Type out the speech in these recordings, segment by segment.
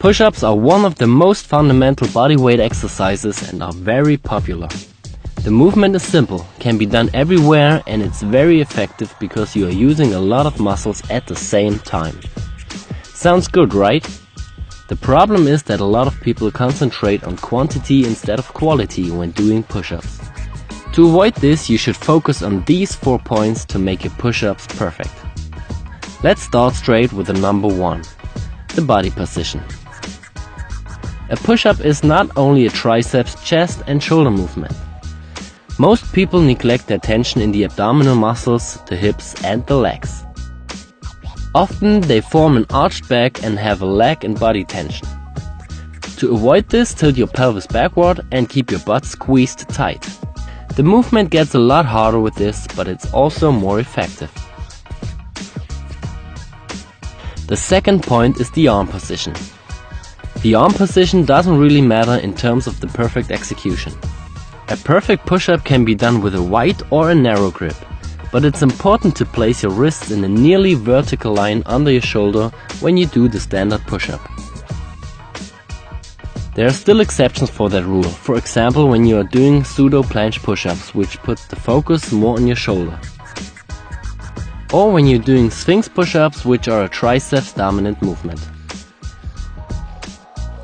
Push-ups are one of the most fundamental bodyweight exercises and are very popular. The movement is simple, can be done everywhere, and it's very effective because you are using a lot of muscles at the same time. Sounds good, right? The problem is that a lot of people concentrate on quantity instead of quality when doing push-ups. To avoid this, you should focus on these 4 points to make your push-ups perfect. Let's start straight with the number 1, the body position. A push-up is not only a triceps, chest and shoulder movement. Most people neglect their tension in the abdominal muscles, the hips and the legs. Often they form an arched back and have a leg and body tension. To avoid this, tilt your pelvis backward and keep your butt squeezed tight. The movement gets a lot harder with this, but it's also more effective. The second point is the arm position. The arm position doesn't really matter in terms of the perfect execution. A perfect push-up can be done with a wide or a narrow grip, but it's important to place your wrists in a nearly vertical line under your shoulder when you do the standard push-up. There are still exceptions for that rule, for example when you are doing pseudo planche push-ups, which puts the focus more on your shoulder. Or when you're doing sphinx push-ups, which are a triceps dominant movement.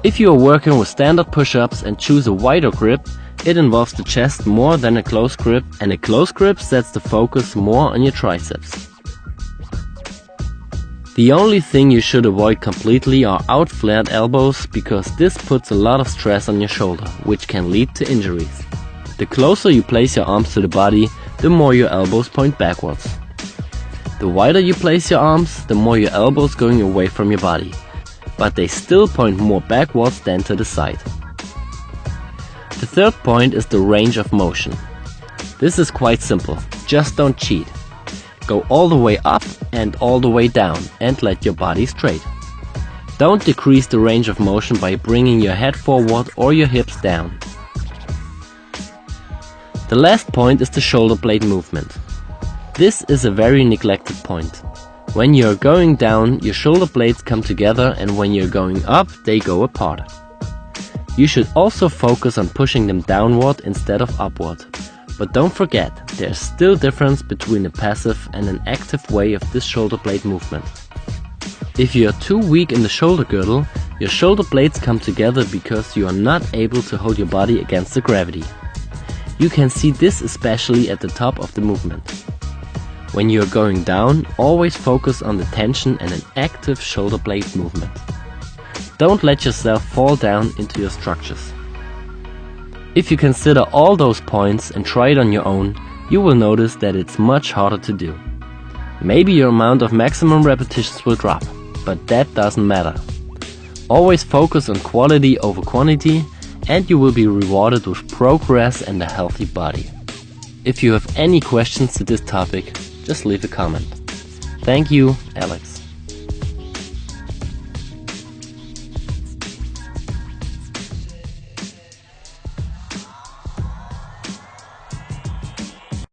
If you are working with standard push-ups and choose a wider grip, it involves the chest more than a close grip, and a close grip sets the focus more on your triceps. The only thing you should avoid completely are out-flared elbows, because this puts a lot of stress on your shoulder, which can lead to injuries. The closer you place your arms to the body, the more your elbows point backwards. The wider you place your arms, the more your elbows going away from your body, but they still point more backwards than to the side. The third point is the range of motion. This is quite simple, just don't cheat. Go all the way up and all the way down and let your body straight. Don't decrease the range of motion by bringing your head forward or your hips down. The last point is the shoulder blade movement. This is a very neglected point. When you're going down, your shoulder blades come together, and when you're going up, they go apart. You should also focus on pushing them downward instead of upward. But don't forget, there's still difference between a passive and an active way of this shoulder blade movement. If you are too weak in the shoulder girdle, your shoulder blades come together because you are not able to hold your body against the gravity. You can see this especially at the top of the movement. When you are going down, always focus on the tension and an active shoulder blade movement. Don't let yourself fall down into your structures. If you consider all those points and try it on your own, you will notice that it's much harder to do. Maybe your amount of maximum repetitions will drop, but that doesn't matter. Always focus on quality over quantity, and you will be rewarded with progress and a healthy body. If you have any questions to this topic, just leave a comment. Thank you, Alex.